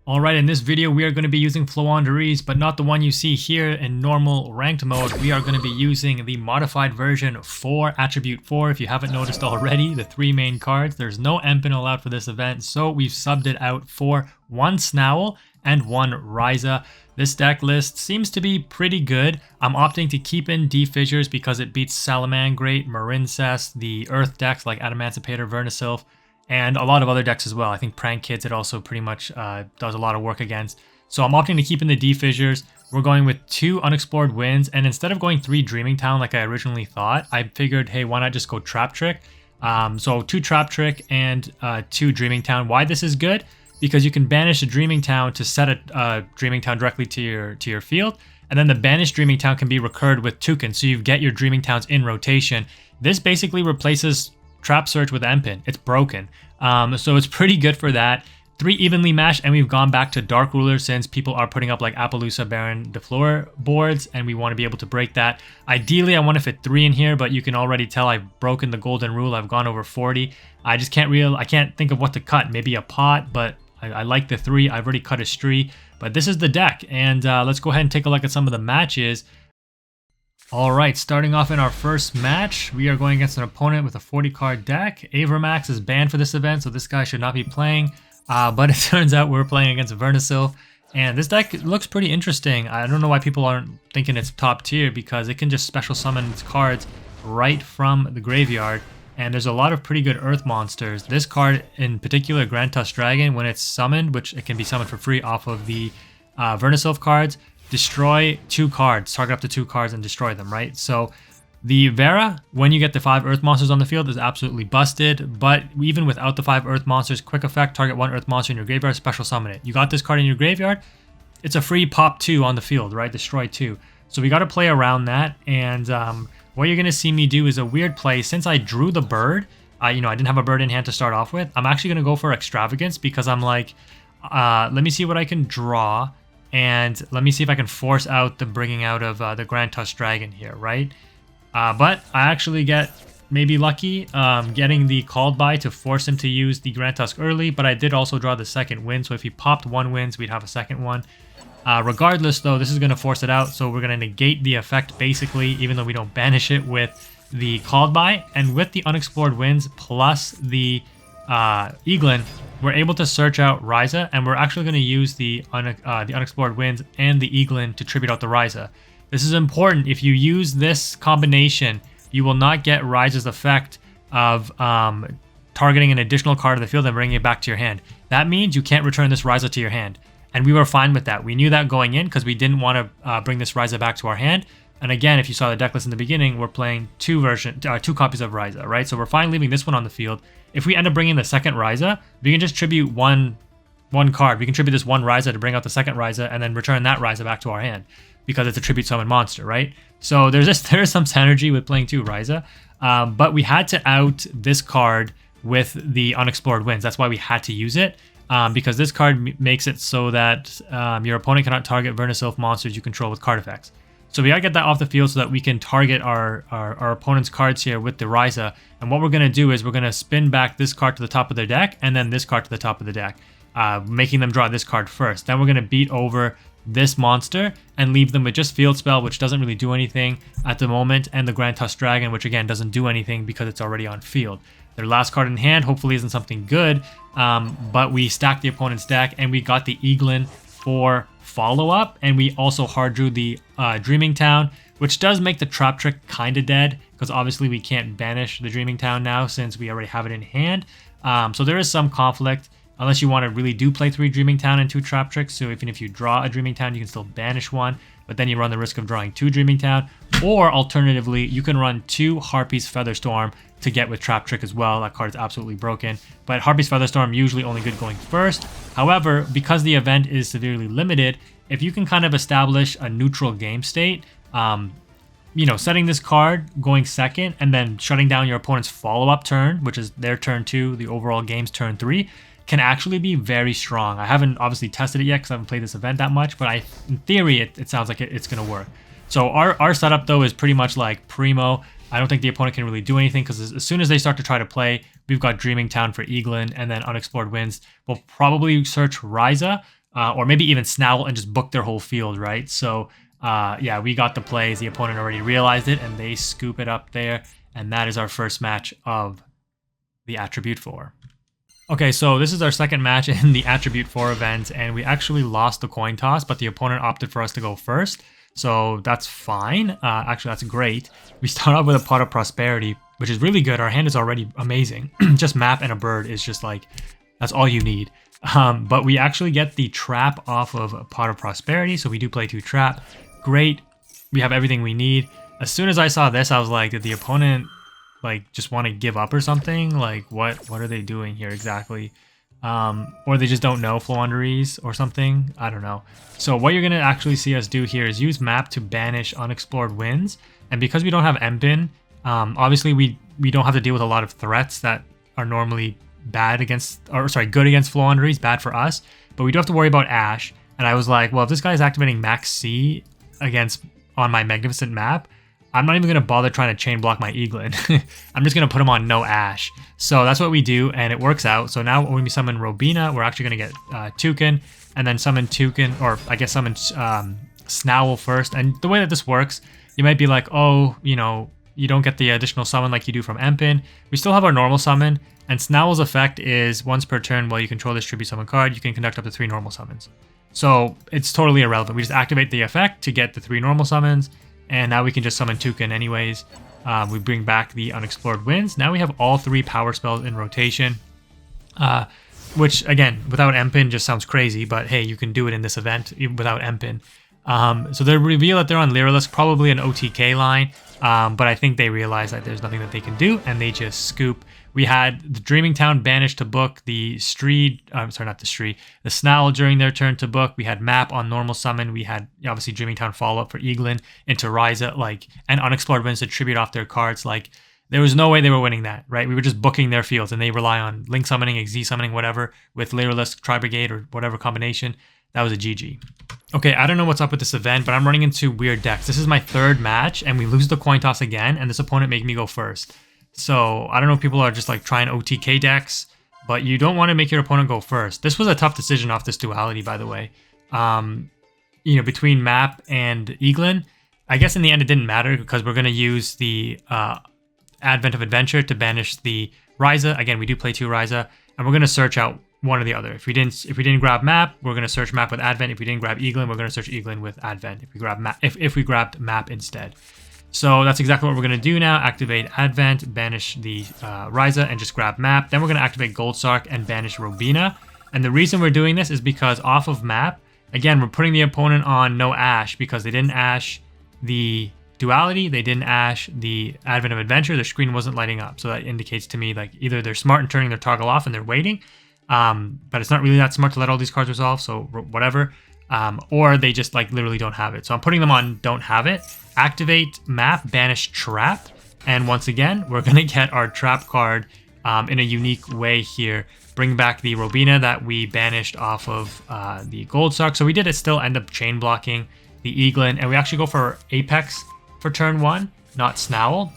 Alright, in this video we are going to be using FLOOWANDEREEZE, but not the one you see here in normal ranked mode. We are going to be using the modified version for Attribute 4. If you haven't noticed already, the 3 main cards. There's no Empin allowed for this event, so we've subbed it out for 1 Snowel and 1 Ryza. This deck list seems to be pretty good. I'm opting to keep in D-Fissures because it beats Salamangreat, Marincess, the Earth decks like Adamancipator, Vernisylph, and a lot of other decks as well. I think Prank Kids it also pretty much does a lot of work against. So I'm opting to keep in the D-Fissures. We're going with 2 Unexplored Winds, and instead of going 3 Dreaming Town like I originally thought, I figured, hey, why not just go Trap Trick? So 2 Trap Trick and 2 Dreaming Town. Why this is good? Because you can banish a Dreaming Town to set a Dreaming Town directly to your field, and then the banished Dreaming Town can be recurred with Toucan, so you get your Dreaming Towns in rotation. This basically replaces Trap Search with Empin. It's broken. So it's pretty good for that. 3 evenly matched, and we've gone back to Dark Ruler since people are putting up like Appaloosa, Baron, DeFleur boards, and we want to be able to break that. Ideally, I want to fit 3 in here, but you can already tell I've broken the golden rule. I've gone over 40. I just can't think of what to cut. Maybe a pot, but I like the 3. I've already cut a Stree, but this is the deck, and let's go ahead and take a look at some of the matches. Alright, starting off in our first match, we are going against an opponent with a 40 card deck. Avermax is banned for this event, so this guy should not be playing. But it turns out we're playing against Vernisylph, and this deck looks pretty interesting. I don't know why people aren't thinking it's top tier, because it can just special summon its cards right from the graveyard. And there's a lot of pretty good earth monsters. This card in particular, Grand Tusk Dragon, when it's summoned, which it can be summoned for free off of the Vernisylph cards, destroy 2 cards, target up to 2 cards and destroy them, right? So the Vera, when you get the 5 earth monsters on the field, is absolutely busted, but even without the 5 earth monsters, quick effect, target 1 earth monster in your graveyard, special summon it. You got this card in your graveyard, it's a free pop 2 on the field, right? Destroy 2. So we got to play around that, and what you're going to see me do is a weird play. Since I drew the bird, I didn't have a bird in hand to start off with, I'm actually going to go for Extravagance, because I'm like, let me see what I can draw, and let me see if I can force out the bringing out of the Grand Tusk Dragon here, right? But I actually get maybe lucky getting the called by to force him to use the Grand Tusk early, but I did also draw the second wind, so if he popped 1 Winds, we'd have a second one. Regardless, though, this is going to force it out, so we're going to negate the effect, basically, even though we don't banish it with the called by. And with the Unexplored Winds plus the Eaglin, we're able to search out Ryza, and we're actually going to use the Unexplored Winds and the Eaglin to tribute out the Ryza. This is important. If you use this combination, you will not get Ryza's effect of targeting an additional card of the field and bringing it back to your hand. That means you can't return this Ryza to your hand. And we were fine with that. We knew that going in because we didn't want to bring this Ryza back to our hand. And again, if you saw the deck list in the beginning, we're playing 2 copies of Ryza, right? So we're fine leaving this one on the field. If we end up bringing the second Ryza, we can just tribute one card. We can tribute this 1 Ryza to bring out the second Ryza and then return that Ryza back to our hand because it's a tribute summon monster, right? So there is some synergy with playing 2 Ryza, but we had to out this card with the Unexplored Winds. That's why we had to use it. Because this card makes it so that your opponent cannot target Vernisylph monsters you control with card effects. So we gotta get that off the field so that we can target our opponent's cards here with the Ryza. And what we're gonna do is we're gonna spin back this card to the top of their deck and then this card to the top of the deck, making them draw this card first. Then we're gonna beat over this monster and leave them with just Field Spell, which doesn't really do anything at the moment, and the Grand Tusk Dragon, which again doesn't do anything because it's already on field. Their last card in hand hopefully isn't something good, but we stacked the opponent's deck and we got the Eaglin for follow-up, and we also hard drew the Dreaming Town, which does make the Trap Trick kind of dead because obviously we can't banish the Dreaming Town now since we already have it in hand. So there is some conflict unless you want to really do play 3 Dreaming Town and 2 Trap Tricks. So even if you draw a Dreaming Town, you can still banish 1, but then you run the risk of drawing 2 Dreaming Town. Or alternatively, you can run 2 Harpy's Featherstorm to get with Trap Trick as well. That card is absolutely broken. But Harpy's Featherstorm usually only good going first. However, because the event is severely limited, if you can kind of establish a neutral game state, setting this card, going second, and then shutting down your opponent's follow-up turn, which is their turn 2, the overall game's turn 3, can actually be very strong. I haven't obviously tested it yet because I haven't played this event that much, but in theory, it sounds like it's going to work. So our setup, though, is pretty much like Primo. I don't think the opponent can really do anything because as soon as they start to try to play, we've got Dreaming Town for Eaglin and then Unexplored Winds. We'll probably search Ryza or maybe even Snowl and just book their whole field, right? So yeah, we got the plays. The opponent already realized it, and they scoop it up there. And that is our first match of the Attribute 4. Okay, so this is our second match in the Attribute 4 event, and we actually lost the coin toss, but the opponent opted for us to go first. So that's fine. Actually, that's great. We start off with a Pot of Prosperity, which is really good. Our hand is already amazing. Just map and a bird is just like, that's all you need. But we actually get the trap off of a Pot of Prosperity, so we do play 2 trap. Great. We have everything we need. As soon as I saw this, I was like, did the opponent like just want to give up or something? Like what are they doing here exactly? Or they just don't know FLOOWANDEREEZE or something. I don't know. So what you're going to actually see us do here is use map to banish unexplored winds. And because we don't have MPIN, obviously we don't have to deal with a lot of threats that are normally bad against, or sorry, good against FLOOWANDEREEZE, bad for us. But we do have to worry about Ash. And I was like, well, if this guy is activating Max C against on my Magnificent map, I'm not even going to bother trying to chain block my Eaglin. I'm just going to put him on no Ash. So that's what we do, and it works out. So now when we summon Robina, we're actually going to get Toucan, and then summon Toucan, or I guess summon Snowl first. And the way that this works, you might be like, oh, you know, you don't get the additional summon like you do from MPIN. We still have our normal summon, and Snowl's effect is once per turn while you control this tribute summon card, you can conduct up to 3 normal summons. So it's totally irrelevant. We just activate the effect to get the 3 normal summons, and now we can just summon Toucan anyways. We bring back the Unexplored Winds. Now we have all 3 power spells in rotation, which again, without MPIN just sounds crazy, but hey, you can do it in this event without MPIN. So they reveal that they're on Lyrilisk, probably an OTK line, but I think they realize that there's nothing that they can do, and they just scoop. We had the Dreaming Town banished to book, the Snowl during their turn to book. We had Map on normal summon. We had obviously Dreaming Town follow up for Eaglin into Ryza, like, and Unexplored Winds to tribute off their cards. Like, there was no way they were winning that, right? We were just booking their fields, and they rely on Link summoning, XZ summoning, whatever, with Lyrilisk, Tri-Brigade, or whatever combination. That was a GG. Okay, I don't know what's up with this event, but I'm running into weird decks. This is my 3rd match, and we lose the coin toss again, and this opponent made me go first. So I don't know if people are just like trying OTK decks, but you don't want to make your opponent go first. This was a tough decision off this duality, by the way. You know, between Map and Eaglin, I guess in the end it didn't matter because we're going to use the Advent of Adventure to banish the Ryza. Again, we do play 2 Ryza, and we're going to search out one or the other. If we didn't grab Map, we're going to search Map with Advent. If we didn't grab Eaglin, we're going to search Eaglin with Advent. If we grabbed Map instead. So that's exactly what we're going to do now. Activate Advent, banish the Ryza, and just grab Map. Then we're going to activate Goldsark and banish Robina. And the reason we're doing this is because off of Map, again, we're putting the opponent on no Ash because they didn't Ash the duality, they didn't Ash the Advent of Adventure, their screen wasn't lighting up. So that indicates to me like either they're smart and turning their toggle off and they're waiting, but it's not really that smart to let all these cards resolve, so whatever. Or they just like literally don't have it. So I'm putting them on don't have it. Activate Map, banish Trap, and once again we're gonna get our Trap card in a unique way here. Bring back the Robina that we banished off of the Goldsark. So we did still end up chain blocking the Eaglin, and we actually go for Apex for turn 1, not Snowl.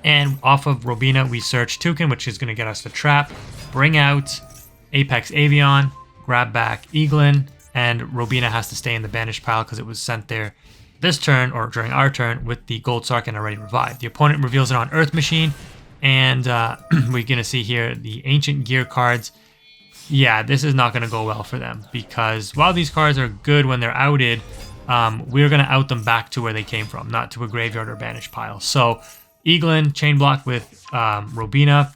And off of Robina we search Toucan, which is gonna get us the Trap. Bring out Apex Avion, grab back Eaglin, and Robina has to stay in the banished pile because it was sent there this turn, or during our turn, with the Goldsark and already revived. The opponent reveals it on Earth Machine, and we're going to see here the Ancient Gear cards. Yeah, this is not going to go well for them, because while these cards are good when they're outed, we're going to out them back to where they came from, not to a graveyard or banished pile. So Eaglin, chain block with Robina,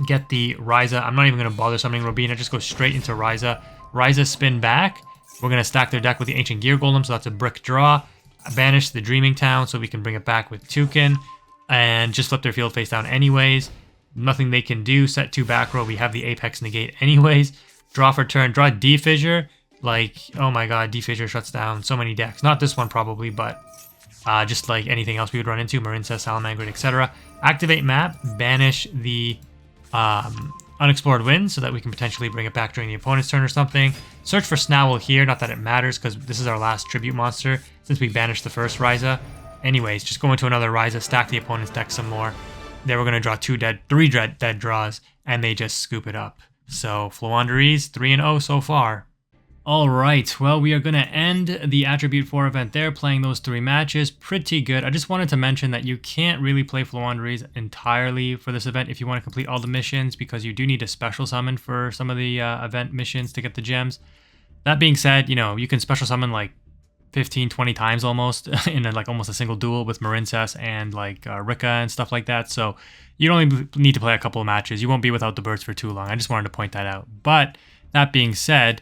get the Ryza. I'm not even going to bother summoning Robina, just go straight into Ryza. Ryza spin back. We're going to stack their deck with the Ancient Gear Golem, so that's a brick draw. Banish the Dreaming Town so we can bring it back with Toucan, and just flip their field face down anyways. Nothing they can do. Set 2 back row. We have the Apex Negate anyways. Draw for turn. Draw D-Fissure. Like, oh my god, D-Fissure shuts down so many decks. Not this one probably, but just like anything else we would run into. Marincess, Salamangreat, etc. Activate Map. Banish the Unexplored Winds so that we can potentially bring it back during the opponent's turn or something. Search for Snowl here, not that it matters because this is our last tribute monster since we banished the first Ryza. Anyways, just go into another Ryza, stack the opponent's deck some more. Then we're going to draw 3 dead draws, and they just scoop it up. So FLOOWANDEREEZE 3-0 so far. All right, well, we are going to end the Attribute 4 event there, playing those 3 matches. Pretty good. I just wanted to mention that you can't really play Floowandereeze entirely for this event if you want to complete all the missions, because you do need a special summon for some of the event missions to get the gems. That being said, you know, you can special summon like 15, 20 times almost in like almost a single duel with Marincess and like Rika and stuff like that. So you only need to play a couple of matches. You won't be without the birds for too long. I just wanted to point that out. But that being said,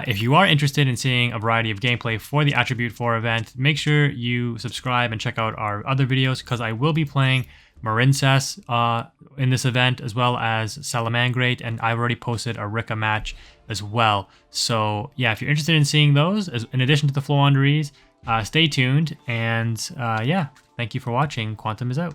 if you are interested in seeing a variety of gameplay for the Attribute 4 event, make sure you subscribe and check out our other videos, because I will be playing Marincess in this event, as well as Salamangrate, and I've already posted a Rika match as well. So yeah, if you're interested in seeing those, in addition to the Floowandereeze, stay tuned, and yeah, thank you for watching. Quantum is out.